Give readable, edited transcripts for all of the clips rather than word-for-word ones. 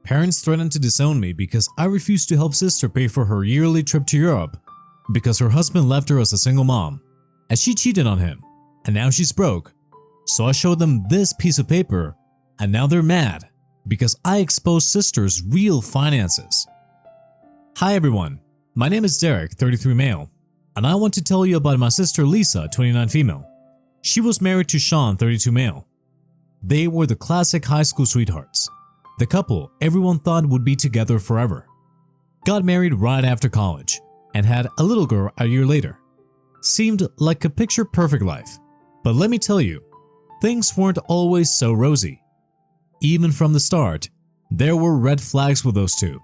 Parents threatened to disown me because I refused to help sister pay for her yearly trip to Europe because her husband left her as a single mom, as she cheated on him, and now she's broke. So I showed them this piece of paper, and now they're mad because I exposed sister's real finances. Hi everyone, my name is Derek, 33 male, and I want to tell you about my sister Lisa, 29 female. She was married to Shawn, 32 male. They were the classic high school sweethearts. The couple everyone thought would be together forever. Got married right after college and had a little girl a year later. Seemed like a picture-perfect life. But let me tell you, things weren't always so rosy. Even from the start, there were red flags with those two.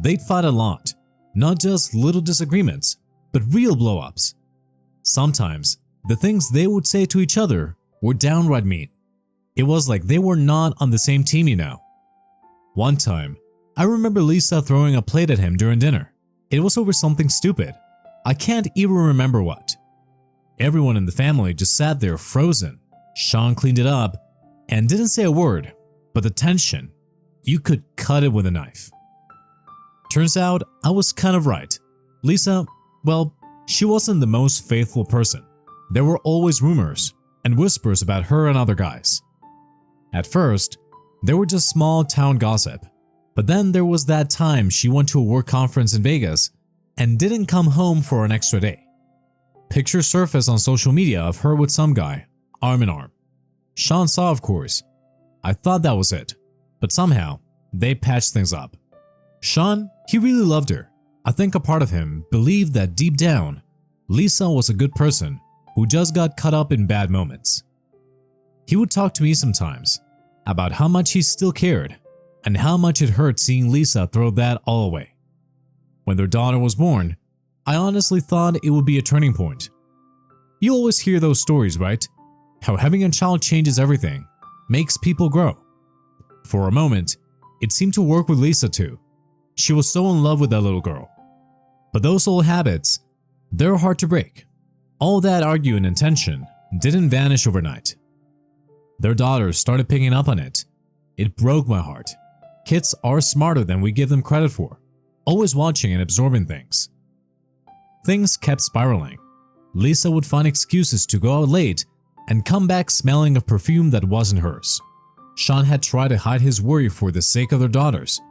They'd fight a lot, not just little disagreements, but real blow-ups. Sometimes, the things they would say to each other were downright mean. It was like they were not on the same team, you know. One time, I remember Lisa throwing a plate at him during dinner. It was over something stupid. I can't even remember what. Everyone in the family just sat there frozen. Shawn cleaned it up and didn't say a word, but the tension, you could cut it with a knife. Turns out I was kind of right. Lisa, well, she wasn't the most faithful person. There were always rumors and whispers about her and other guys. At first, they were just small town gossip, but then there was that time she went to a work conference in Vegas and didn't come home for an extra day. Pictures surfaced on social media of her with some guy, arm in arm. Shawn saw, of course. I thought that was it, but somehow they patched things up. Shawn, he really loved her. I think a part of him believed that deep down, Lisa was a good person who just got caught up in bad moments. He would talk to me sometimes about how much he still cared and how much it hurt seeing Lisa throw that all away. When their daughter was born, I honestly thought it would be a turning point. You always hear those stories, right? How having a child changes everything, makes people grow. For a moment, it seemed to work with Lisa too. She was so in love with that little girl. But those old habits, they're hard to break. All that arguing and tension didn't vanish overnight. Their daughters started picking up on it. It broke my heart. Kids are smarter than we give them credit for, always watching and absorbing things. Things kept spiraling. Lisa would find excuses to go out late and come back smelling of perfume that wasn't hers. Shawn had tried to hide his worry for the sake of their daughters,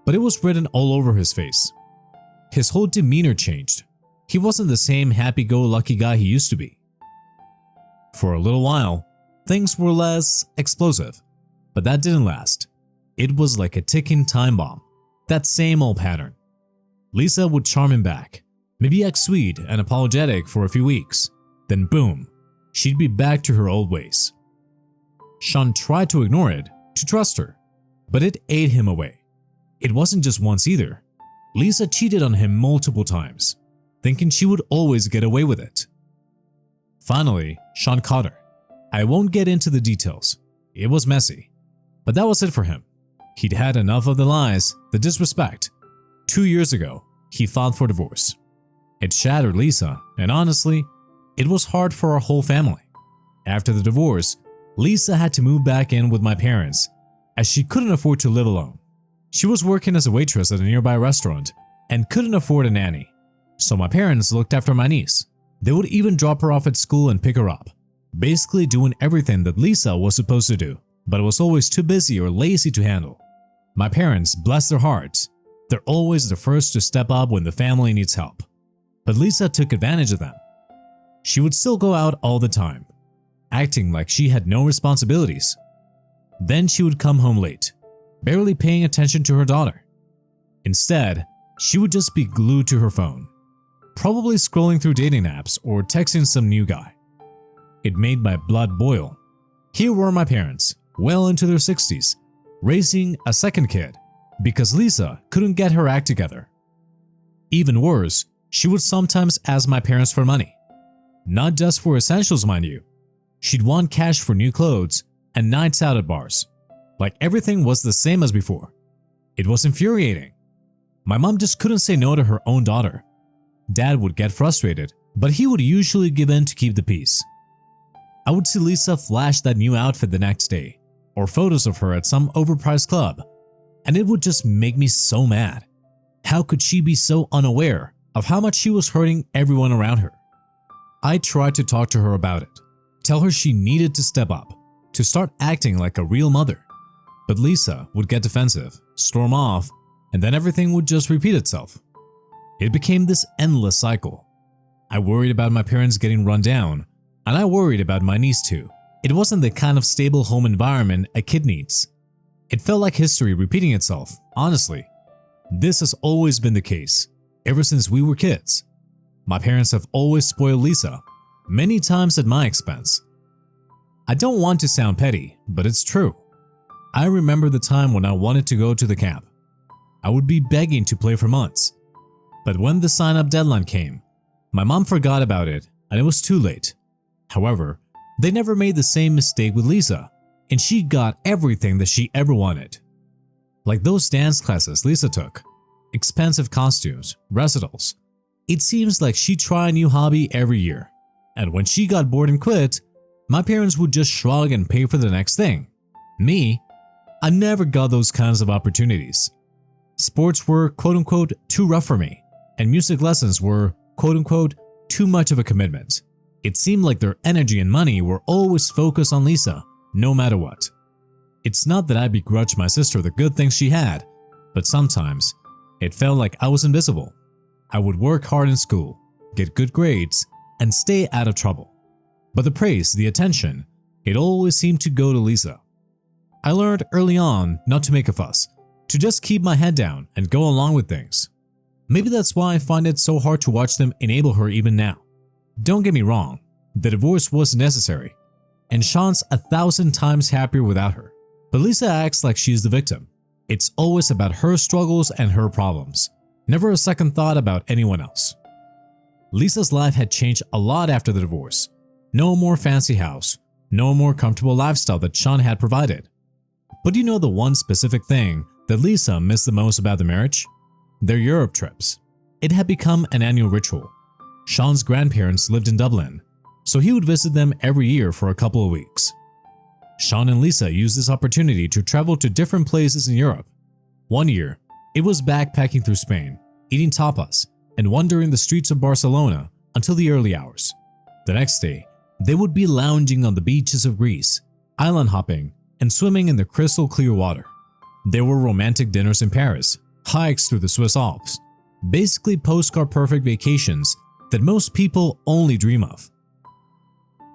but it was written all over his face. His whole demeanor changed. He wasn't the same happy-go-lucky guy he used to be. For a little while, things were less explosive, but that didn't last. It was like a ticking time bomb, that same old pattern. Lisa would charm him back, maybe act sweet and apologetic for a few weeks, then boom, she'd be back to her old ways. Shawn tried to ignore it, to trust her, but it ate him away. It wasn't just once either. Lisa cheated on him multiple times, thinking she would always get away with it. Finally, Shawn caught her. I won't get into the details. It was messy. But that was it for him. He'd had enough of the lies, the disrespect. 2 years ago, he filed for divorce. It shattered Lisa, and honestly, it was hard for our whole family. After the divorce, Lisa had to move back in with my parents, as she couldn't afford to live alone. She was working as a waitress at a nearby restaurant and couldn't afford a nanny, so my parents looked after my niece. They would even drop her off at school and pick her up, basically doing everything that Lisa was supposed to do, but was always too busy or lazy to handle. My parents, bless their hearts, they're always the first to step up when the family needs help. But Lisa took advantage of them. She would still go out all the time, acting like she had no responsibilities. Then she would come home late, barely paying attention to her daughter. Instead, she would just be glued to her phone, probably scrolling through dating apps or texting some new guy. It made my blood boil. Here were my parents, well into their 60s, raising a second kid because Lisa couldn't get her act together. Even worse, she would sometimes ask my parents for money. Not just for essentials, mind you. She'd want cash for new clothes and nights out at bars. Like everything was the same as before. It was infuriating. My mom just couldn't say no to her own daughter. Dad would get frustrated, but he would usually give in to keep the peace. I would see Lisa flash that new outfit the next day, or photos of her at some overpriced club, and it would just make me so mad. How could she be so unaware of how much she was hurting everyone around her? I tried to talk to her about it, tell her she needed to step up, to start acting like a real mother. But Lisa would get defensive, storm off, and then everything would just repeat itself. It became this endless cycle. I worried about my parents getting run down, and I worried about my niece too. It wasn't the kind of stable home environment a kid needs. It felt like history repeating itself, honestly. This has always been the case, ever since we were kids. My parents have always spoiled Lisa, many times at my expense. I don't want to sound petty, but it's true. I remember the time when I wanted to go to the camp. I would be begging to play for months. But when the sign-up deadline came, my mom forgot about it and it was too late. However, they never made the same mistake with Lisa, and she got everything that she ever wanted. Like those dance classes Lisa took, expensive costumes, recitals. It seems like she tried a new hobby every year, and when she got bored and quit, my parents would just shrug and pay for the next thing. Me, I never got those kinds of opportunities. Sports were quote-unquote too rough for me, and music lessons were quote-unquote too much of a commitment. It seemed like their energy and money were always focused on Lisa, no matter what. It's not that I begrudged my sister the good things she had, but sometimes it felt like I was invisible. I would work hard in school, get good grades, and stay out of trouble. But the praise, the attention, it always seemed to go to Lisa. I learned early on not to make a fuss, to just keep my head down and go along with things. Maybe that's why I find it so hard to watch them enable her even now. Don't get me wrong, the divorce was necessary, and Shawn's 1,000 times happier without her. But Lisa acts like she's the victim. It's always about her struggles and her problems, never a second thought about anyone else. Lisa's life had changed a lot after the divorce. No more fancy house, no more comfortable lifestyle that Shawn had provided. But you know the one specific thing that Lisa missed the most about the marriage? Their Europe trips. It had become an annual ritual. Shawn's grandparents lived in Dublin, so he would visit them every year for a couple of weeks. Shawn and Lisa used this opportunity to travel to different places in Europe. One year, it was backpacking through Spain, eating tapas, and wandering the streets of Barcelona until the early hours. The next day, they would be lounging on the beaches of Greece, island hopping, and swimming in the crystal clear water. There were romantic dinners in Paris, hikes through the Swiss Alps, basically postcard-perfect vacations that most people only dream of.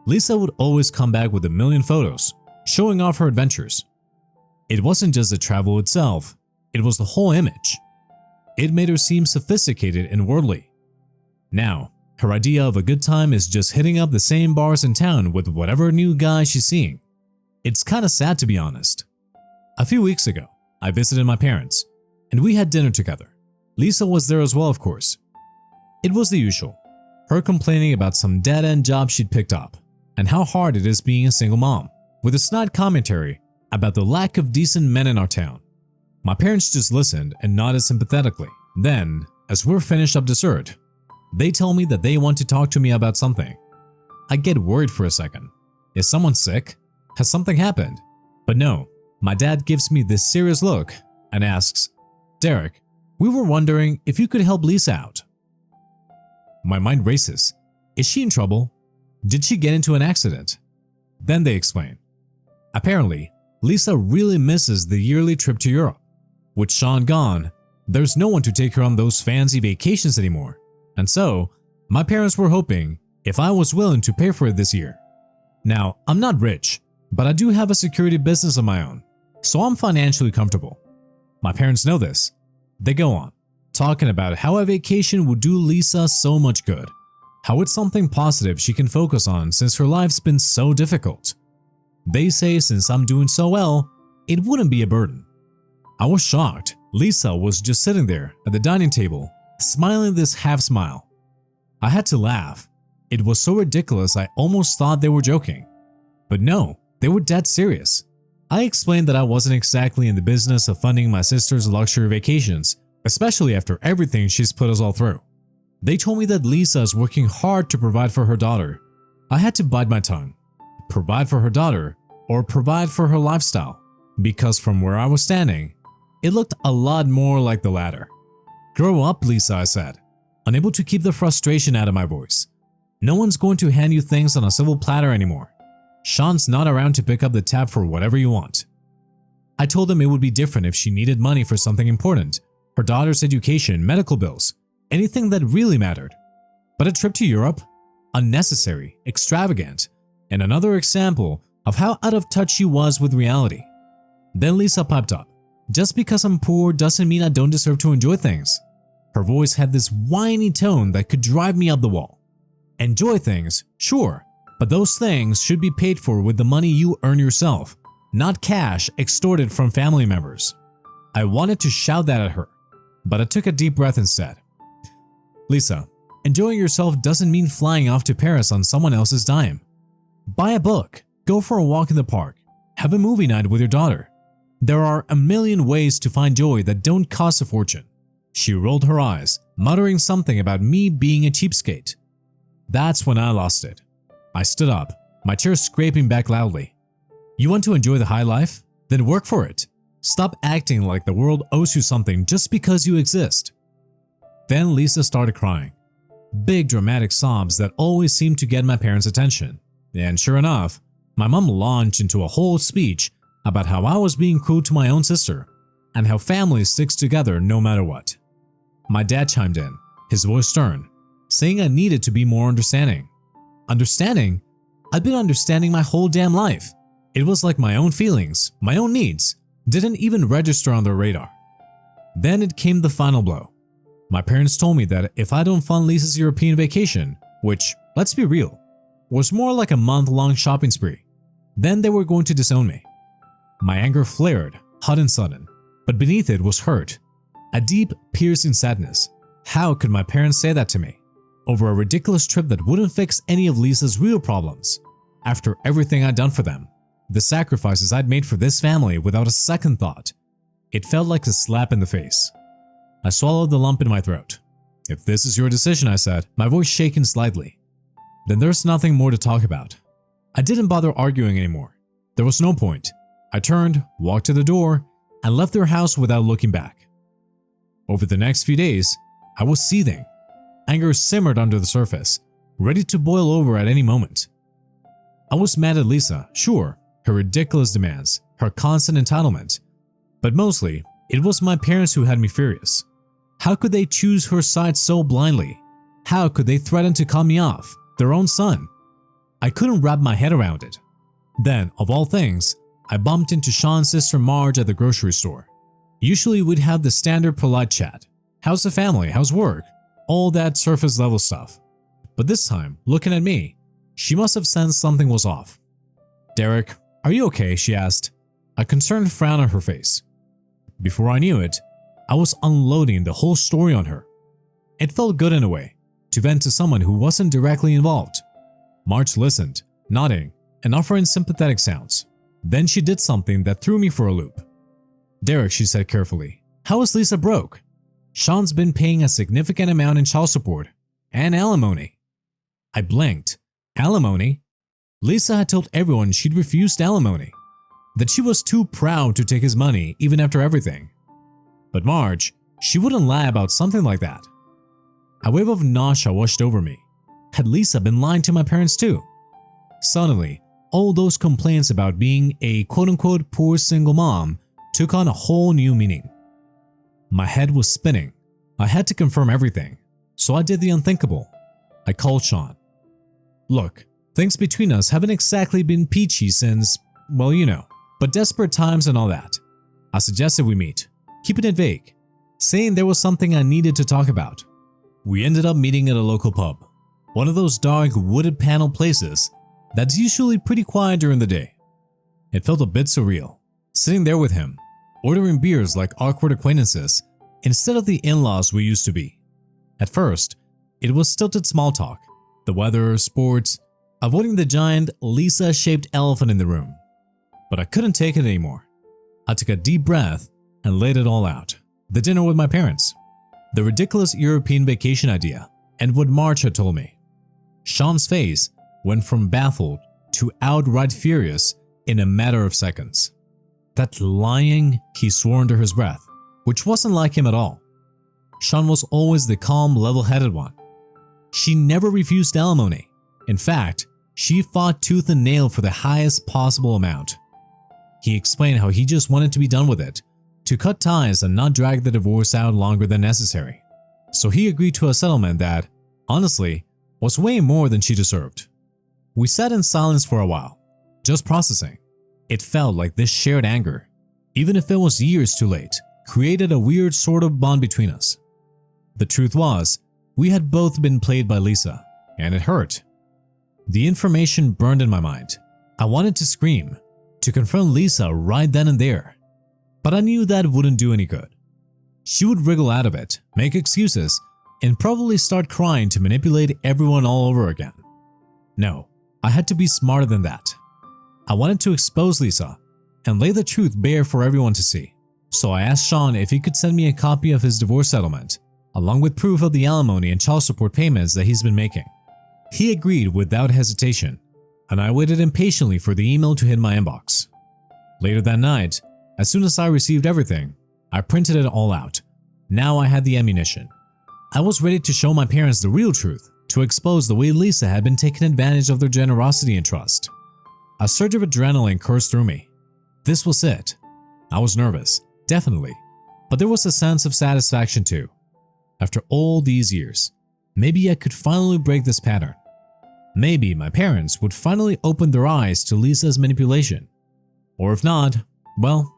Lisa would always come back with a million photos, showing off her adventures. It wasn't just the travel itself, it was the whole image. It made her seem sophisticated and worldly. Now, her idea of a good time is just hitting up the same bars in town with whatever new guy she's seeing. It's kinda sad to be honest. A few weeks ago, I visited my parents, and we had dinner together. Lisa was there as well, of course. It was the usual, her complaining about some dead-end job she'd picked up, and how hard it is being a single mom, with a snide commentary about the lack of decent men in our town. My parents just listened and nodded sympathetically. Then, as we're finished up dessert, they tell me that they want to talk to me about something. I get worried for a second. Is someone sick? Has something happened? But no, my dad gives me this serious look and asks, "Derek, we were wondering if you could help Lisa out." My mind races. Is she in trouble? Did she get into an accident? Then they explain. Apparently, Lisa really misses the yearly trip to Europe. With Shawn gone, there's no one to take her on those fancy vacations anymore. And so, my parents were hoping if I was willing to pay for it this year. Now, I'm not rich, but I do have a security business of my own, so I'm financially comfortable. My parents know this. They go on, talking about how a vacation would do Lisa so much good, how it's something positive she can focus on since her life's been so difficult. They say since I'm doing so well, it wouldn't be a burden. I was shocked. Lisa was just sitting there at the dining table, smiling this half smile. I had to laugh. It was so ridiculous I almost thought they were joking. But no, they were dead serious. I explained that I wasn't exactly in the business of funding my sister's luxury vacations, especially after everything she's put us all through. They told me that Lisa is working hard to provide for her daughter. I had to bite my tongue. Provide for her daughter or provide for her lifestyle, because from where I was standing, it looked a lot more like the latter. "Grow up, Lisa," I said, unable to keep the frustration out of my voice. "No one's going to hand you things on a silver platter anymore. Shawn's not around to pick up the tab for whatever you want." I told him it would be different if she needed money for something important, her daughter's education, medical bills, anything that really mattered. But a trip to Europe? Unnecessary, extravagant, and another example of how out of touch she was with reality. Then Lisa piped up, "Just because I'm poor doesn't mean I don't deserve to enjoy things." Her voice had this whiny tone that could drive me up the wall. "Enjoy things, sure, but those things should be paid for with the money you earn yourself, not cash extorted from family members." I wanted to shout that at her, but I took a deep breath instead. "Lisa, enjoying yourself doesn't mean flying off to Paris on someone else's dime. Buy a book, go for a walk in the park, have a movie night with your daughter. There are a million ways to find joy that don't cost a fortune." She rolled her eyes, muttering something about me being a cheapskate. That's when I lost it. I stood up, my chair scraping back loudly. "You want to enjoy the high life? Then work for it. Stop acting like the world owes you something just because you exist." Then Lisa started crying. Big dramatic sobs that always seemed to get my parents' attention. And sure enough, my mom launched into a whole speech about how I was being cruel to my own sister and how family sticks together no matter what. My dad chimed in, his voice stern, saying I needed to be more understanding. Understanding? I'd been understanding my whole damn life. It was like my own feelings, my own needs, didn't even register on their radar. Then it came the final blow. My parents told me that if I don't fund Lisa's European vacation, which, let's be real, was more like a month-long shopping spree, then they were going to disown me. My anger flared, hot and sudden, but beneath it was hurt, a deep, piercing sadness. How could my parents say that to me? Over a ridiculous trip that wouldn't fix any of Lisa's real problems. After everything I'd done for them, the sacrifices I'd made for this family without a second thought, it felt like a slap in the face. I swallowed the lump in my throat. "If this is your decision," I said, my voice shaking slightly, "then there's nothing more to talk about." I didn't bother arguing anymore. There was no point. I turned, walked to the door, and left their house without looking back. Over the next few days, I was seething. Anger simmered under the surface, ready to boil over at any moment. I was mad at Lisa, sure, her ridiculous demands, her constant entitlement, but mostly, it was my parents who had me furious. How could they choose her side so blindly? How could they threaten to cut me off, their own son? I couldn't wrap my head around it. Then, of all things, I bumped into Shawn's sister Marge at the grocery store. Usually we'd have the standard polite chat. How's the family? How's work? All that surface level stuff. But this time, looking at me, she must have sensed something was off. "Derek, are you okay?" she asked, a concerned frown on her face. Before I knew it, I was unloading the whole story on her. It felt good in a way, to vent to someone who wasn't directly involved. Marge listened, nodding, and offering sympathetic sounds. Then she did something that threw me for a loop. "Derek," she said carefully, "how is Lisa broke? Shawn's been paying a significant amount in child support and alimony." I blinked. Alimony? Lisa had told everyone she'd refused alimony, that she was too proud to take his money even after everything. But Marge, she wouldn't lie about something like that. A wave of nausea washed over me. Had Lisa been lying to my parents too? Suddenly, all those complaints about being a quote-unquote poor single mom took on a whole new meaning. My head was spinning. I had to confirm everything, so I did the unthinkable. I called Shawn. "Look, things between us haven't exactly been peachy since, well, you know, but desperate times and all that. I suggested we meet, keeping it vague, saying there was something I needed to talk about." We ended up meeting at a local pub, one of those dark wooded panel places that's usually pretty quiet during the day. It felt a bit surreal, sitting there with him, ordering beers like awkward acquaintances instead of the in-laws we used to be. At first, it was stilted small talk, the weather, sports, avoiding the giant Lisa-shaped elephant in the room. But I couldn't take it anymore. I took a deep breath and laid it all out. The dinner with my parents, the ridiculous European vacation idea, and what Marge had told me. Shawn's face went from baffled to outright furious in a matter of seconds. "That lying," he swore under his breath, which wasn't like him at all. Shawn was always the calm, level-headed one. She never refused alimony. In fact, she fought tooth and nail for the highest possible amount. He explained how he just wanted to be done with it, to cut ties and not drag the divorce out longer than necessary. So he agreed to a settlement that, honestly, was way more than she deserved. We sat in silence for a while, just processing. It felt like this shared anger, even if it was years too late, created a weird sort of bond between us. The truth was, we had both been played by Lisa, and it hurt. The information burned in my mind. I wanted to scream, to confront Lisa right then and there. But I knew that wouldn't do any good. She would wriggle out of it, make excuses, and probably start crying to manipulate everyone all over again. No, I had to be smarter than that. I wanted to expose Lisa and lay the truth bare for everyone to see. So I asked Shawn if he could send me a copy of his divorce settlement, along with proof of the alimony and child support payments that he's been making. He agreed without hesitation, and I waited impatiently for the email to hit my inbox. Later that night, as soon as I received everything, I printed it all out. Now I had the ammunition. I was ready to show my parents the real truth, to expose the way Lisa had been taking advantage of their generosity and trust. A surge of adrenaline coursed through me. This was it. I was nervous, definitely, but there was a sense of satisfaction too. After all these years, maybe I could finally break this pattern. Maybe my parents would finally open their eyes to Lisa's manipulation. Or if not, well,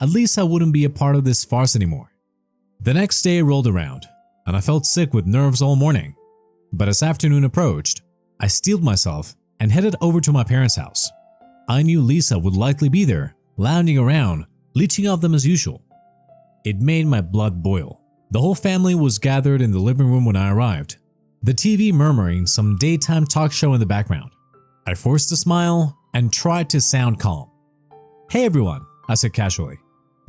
at least I wouldn't be a part of this farce anymore. The next day rolled around, and I felt sick with nerves all morning. But as afternoon approached, I steeled myself and headed over to my parents' house. I knew Lisa would likely be there, lounging around, leeching off them as usual. It made my blood boil. The whole family was gathered in the living room when I arrived, the TV murmuring some daytime talk show in the background. I forced a smile and tried to sound calm. "Hey everyone," I said casually.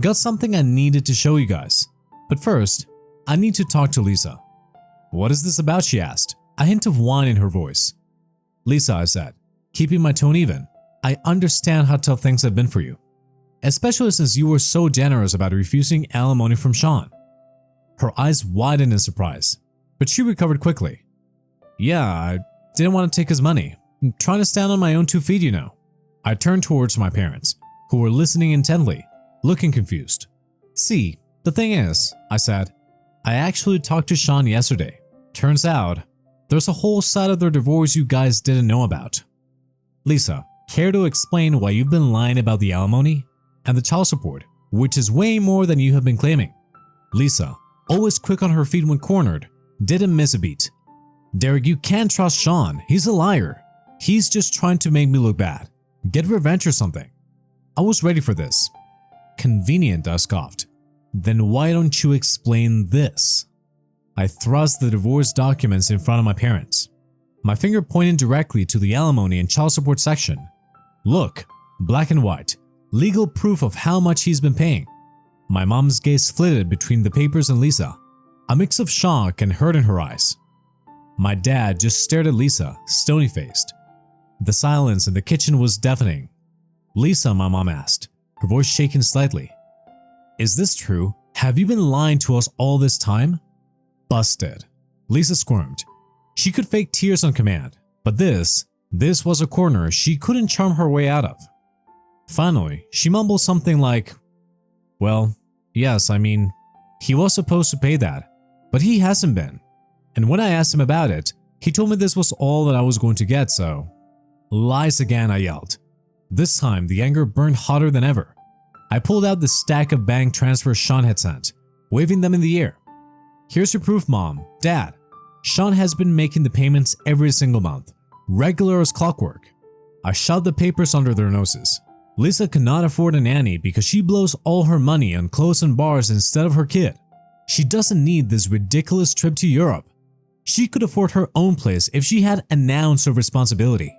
"Got something I needed to show you guys. But first, I need to talk to Lisa." "What is this about?" she asked, a hint of whine in her voice. "Lisa," I said, keeping my tone even, "I understand how tough things have been for you, especially since you were so generous about refusing alimony from Shawn." Her eyes widened in surprise, but she recovered quickly. "Yeah, I didn't want to take his money. I'm trying to stand on my own 2 feet, you know." I turned towards my parents, who were listening intently, looking confused. "See, the thing is," I said, "I actually talked to Shawn yesterday. Turns out, there's a whole side of their divorce you guys didn't know about." "Lisa, care to explain why you've been lying about the alimony and the child support, which is way more than you have been claiming?" Lisa, always quick on her feet when cornered, didn't miss a beat. "Derek, you can't trust Shawn. He's a liar. He's just trying to make me look bad. Get revenge or something." I was ready for this. "Convenient," I scoffed. "Then why don't you explain this?" I thrust the divorce documents in front of my parents, my finger pointing directly to the alimony and child support section. "Look, black and white, legal proof of how much he's been paying." My mom's gaze flitted between the papers and Lisa, a mix of shock and hurt in her eyes. My dad just stared at Lisa, stony-faced. The silence in the kitchen was deafening. "Lisa," my mom asked, her voice shaking slightly, "is this true? Have you been lying to us all this time?" "Busted." Lisa squirmed. She could fake tears on command, but this was a corner she couldn't charm her way out of. Finally, she mumbled something like, "Well, yes, I mean, he was supposed to pay that, but he hasn't been. And when I asked him about it, he told me this was all that I was going to get, so…" "Lies again," I yelled. This time, the anger burned hotter than ever. I pulled out the stack of bank transfers Shawn had sent, waving them in the air. "Here's your proof, Mom, Dad. Shawn has been making the payments every single month, regular as clockwork." I shoved the papers under their noses. Lisa cannot afford a nanny because she blows all her money on clothes and bars instead of her kid. She doesn't need this ridiculous trip to Europe. She could afford her own place if she had an ounce of responsibility.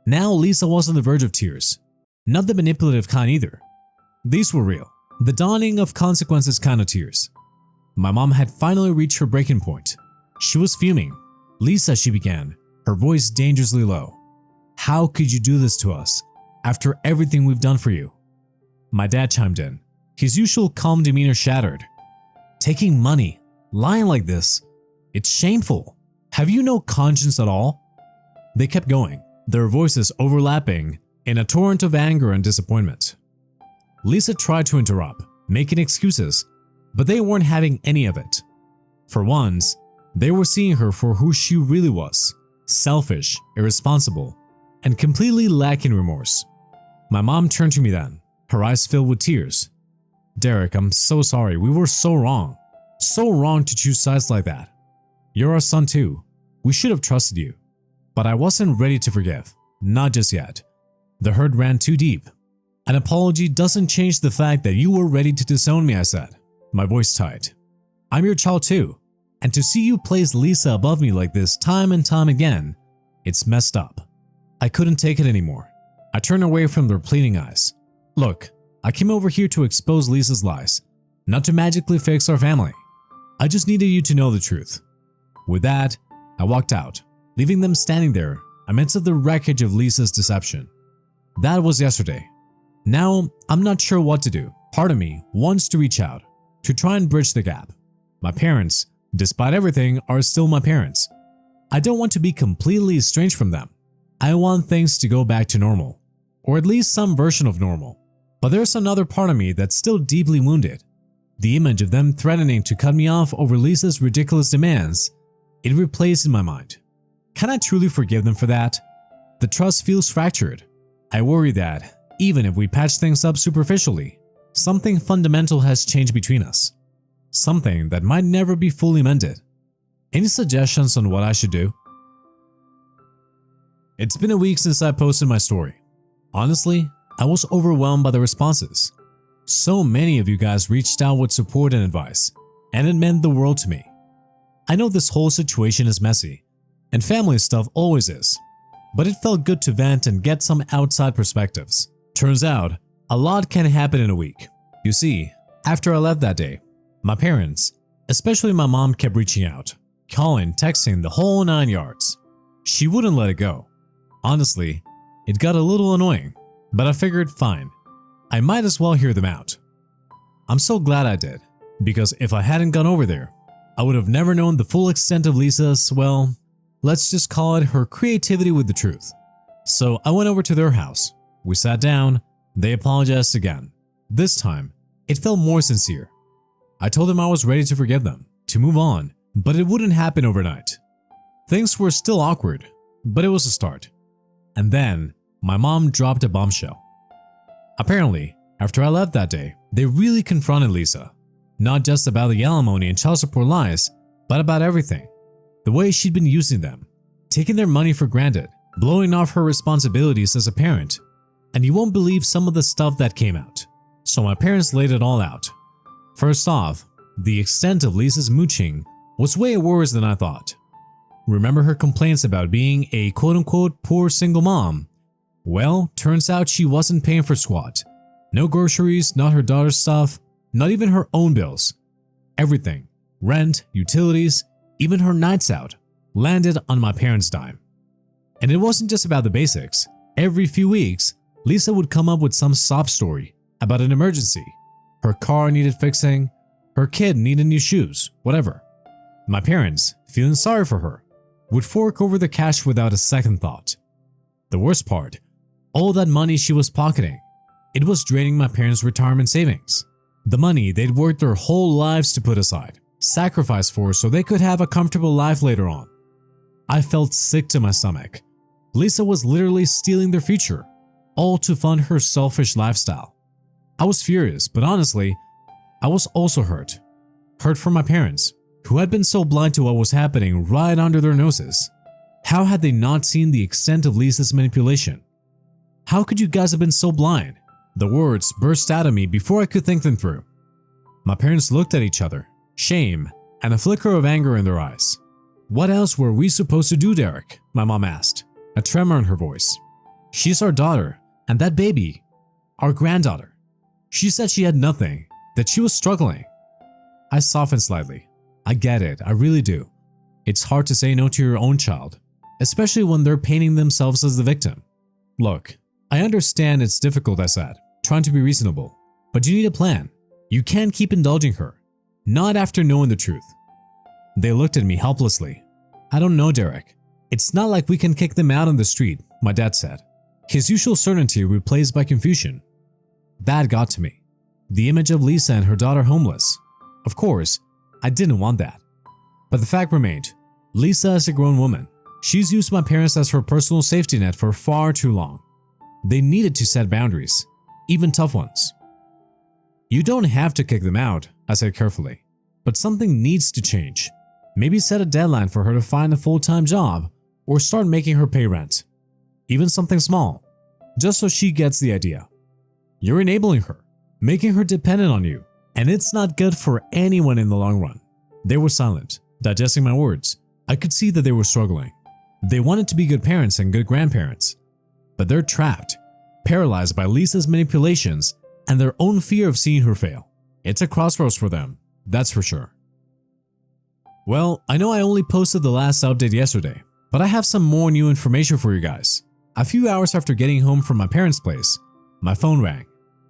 Now Lisa was on the verge of tears. Not the manipulative kind either. These were real, the dawning of consequences kind of tears. My mom had finally reached her breaking point. She was fuming. "Lisa," she began, her voice dangerously low. "How could you do this to us, after everything we've done for you?" My dad chimed in, his usual calm demeanor shattered. Taking money, lying like this, it's shameful. Have you no conscience at all? They kept going, their voices overlapping in a torrent of anger and disappointment. Lisa tried to interrupt, making excuses, but they weren't having any of it. For once, they were seeing her for who she really was, selfish, irresponsible, and completely lacking remorse. My mom turned to me then, her eyes filled with tears. "Derek, I'm so sorry. We were so wrong. So wrong to choose sides like that. You're our son too. We should have trusted you. But I wasn't ready to forgive. Not just yet. The hurt ran too deep. An apology doesn't change the fact that you were ready to disown me," I said, my voice tight. "I'm your child too. And to see you place Lisa above me like this time and time again, it's messed up." I couldn't take it anymore. I turned away from their pleading eyes. "Look, I came over here to expose Lisa's lies, not to magically fix our family. I just needed you to know the truth." With that, I walked out, leaving them standing there amidst the wreckage of Lisa's deception. That was yesterday. Now, I'm not sure what to do. Part of me wants to reach out, to try and bridge the gap. My parents, despite everything, are still my parents. I don't want to be completely estranged from them. I want things to go back to normal, or at least some version of normal. But there's another part of me that's still deeply wounded. The image of them threatening to cut me off over Lisa's ridiculous demands, it replays in my mind. Can I truly forgive them for that? The trust feels fractured. I worry that, even if we patch things up superficially, something fundamental has changed between us. Something that might never be fully mended. Any suggestions on what I should do? It's been a week since I posted my story. Honestly, I was overwhelmed by the responses. So many of you guys reached out with support and advice, and it meant the world to me. I know this whole situation is messy, and family stuff always is, but it felt good to vent and get some outside perspectives. Turns out, a lot can happen in a week. You see, after I left that day, my parents, especially my mom, kept reaching out, calling, texting, the whole 9 yards. She wouldn't let it go. Honestly, it got a little annoying, but I figured fine, I might as well hear them out. I'm so glad I did, because if I hadn't gone over there, I would have never known the full extent of Lisa's, well, let's just call it her creativity with the truth. So I went over to their house. We sat down, they apologized again. This time, it felt more sincere. I told them I was ready to forgive them, to move on, but it wouldn't happen overnight. Things were still awkward, but it was a start. And then, my mom dropped a bombshell. Apparently, after I left that day, they really confronted Lisa. Not just about the alimony and child support lies, but about everything. The way she'd been using them, taking their money for granted, blowing off her responsibilities as a parent. And you won't believe some of the stuff that came out. So my parents laid it all out. First off, the extent of Lisa's mooching was way worse than I thought. Remember her complaints about being a quote-unquote poor single mom? Well, turns out she wasn't paying for squat. No groceries, not her daughter's stuff, not even her own bills. Everything, rent, utilities, even her nights out, landed on my parents' dime. And it wasn't just about the basics. Every few weeks, Lisa would come up with some sob story about an emergency. Her car needed fixing, her kid needed new shoes, whatever. My parents, feeling sorry for her, would fork over the cash without a second thought. The worst part, all that money she was pocketing, it was draining my parents' retirement savings. The money they'd worked their whole lives to put aside, sacrifice for so they could have a comfortable life later on. I felt sick to my stomach. Lisa was literally stealing their future, all to fund her selfish lifestyle. I was furious, but honestly, I was also hurt. Hurt for my parents, who had been so blind to what was happening right under their noses. How had they not seen the extent of Lisa's manipulation? How could you guys have been so blind? The words burst out of me before I could think them through. My parents looked at each other, shame and a flicker of anger in their eyes. "What else were we supposed to do, Derek?" my mom asked, a tremor in her voice. "She's our daughter, and that baby, our granddaughter. She said she had nothing, that she was struggling." I softened slightly. I get it, I really do. It's hard to say no to your own child, especially when they're painting themselves as the victim. "Look, I understand it's difficult," I said, trying to be reasonable, "but you need a plan. You can't keep indulging her. Not after knowing the truth. They looked at me helplessly. I don't know, Derek. It's not like we can kick them out on the street, my dad said, his usual certainty replaced by confusion. That got to me. The image of Lisa and her daughter homeless. Of course, I didn't want that. But the fact remained, Lisa is a grown woman. She's used my parents as her personal safety net for far too long. They needed to set boundaries, even tough ones. You don't have to kick them out, I said carefully, but something needs to change. Maybe set a deadline for her to find a full-time job or start making her pay rent. Even something small, just so she gets the idea. You're enabling her, making her dependent on you, and it's not good for anyone in the long run. They were silent, digesting my words. I could see that they were struggling. They wanted to be good parents and good grandparents, but they're trapped, paralyzed by Lisa's manipulations and their own fear of seeing her fail. It's a crossroads for them, that's for sure. Well, I know I only posted the last update yesterday, but I have some more new information for you guys. A few hours after getting home from my parents' place, my phone rang.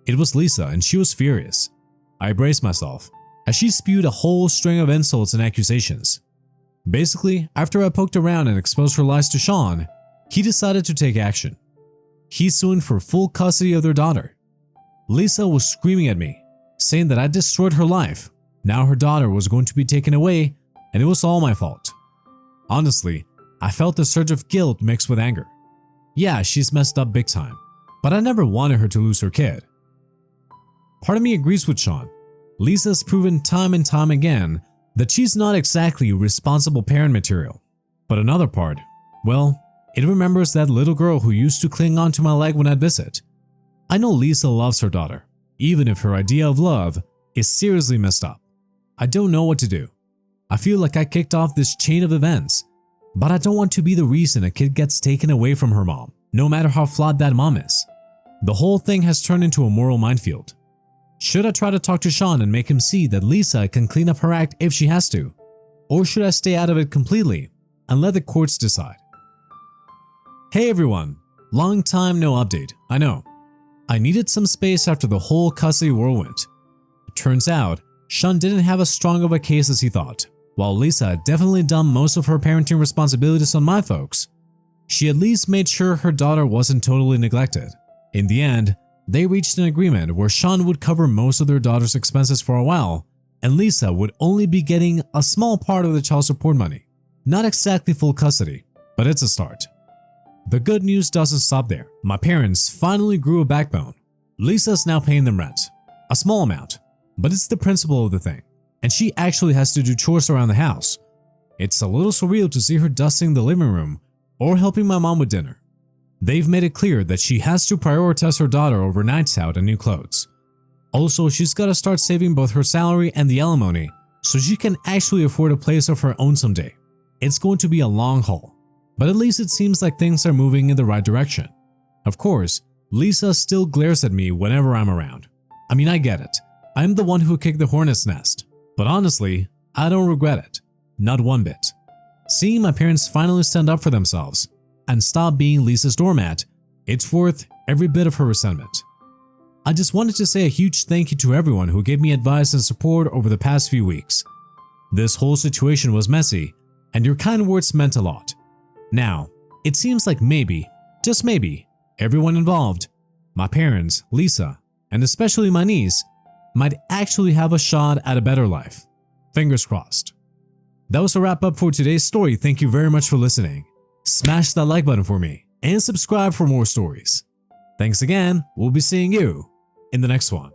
It was Lisa and she was furious. I braced myself as she spewed a whole string of insults and accusations. Basically, after I poked around and exposed her lies to Shawn, he decided to take action. He's suing for full custody of their daughter. Lisa was screaming at me, saying that I destroyed her life. Now her daughter was going to be taken away and it was all my fault. Honestly, I felt a surge of guilt mixed with anger. Yeah, she's messed up big time, but I never wanted her to lose her kid. Part of me agrees with Shawn. Lisa's proven time and time again that she's not exactly responsible parent material. But another part, well, it remembers that little girl who used to cling onto my leg when I'd visit. I know Lisa loves her daughter, even if her idea of love is seriously messed up. I don't know what to do. I feel like I kicked off this chain of events, but I don't want to be the reason a kid gets taken away from her mom, no matter how flawed that mom is. The whole thing has turned into a moral minefield. Should I try to talk to Shawn and make him see that Lisa can clean up her act if she has to? Or should I stay out of it completely and let the courts decide? Hey everyone, long time no update, I know. I needed some space after the whole custody whirlwind. It turns out, Shawn didn't have as strong of a case as he thought. While Lisa had definitely done most of her parenting responsibilities on my folks, she at least made sure her daughter wasn't totally neglected. In the end, they reached an agreement where Shawn would cover most of their daughter's expenses for a while, and Lisa would only be getting a small part of the child support money. Not exactly full custody, but it's a start. The good news doesn't stop there. My parents finally grew a backbone. Lisa's now paying them rent. A small amount, but it's the principle of the thing. And she actually has to do chores around the house. It's a little surreal to see her dusting the living room or helping my mom with dinner. They've made it clear that she has to prioritize her daughter over nights out and new clothes. Also, she's got to start saving both her salary and the alimony so she can actually afford a place of her own someday. It's going to be a long haul, but at least it seems like things are moving in the right direction. Of course, Lisa still glares at me whenever I'm around. I mean, I get it. I'm the one who kicked the hornet's nest. But honestly, I don't regret it. Not one bit. Seeing my parents finally stand up for themselves and stop being Lisa's doormat, it's worth every bit of her resentment. I just wanted to say a huge thank you to everyone who gave me advice and support over the past few weeks. This whole situation was messy, and your kind words meant a lot. Now, it seems like maybe, just maybe, everyone involved, my parents, Lisa, and especially my niece, might actually have a shot at a better life. Fingers crossed. That was a wrap up for today's story. Thank you very much for listening. Smash that like button for me and subscribe for more stories. Thanks again. We'll be seeing you in the next one.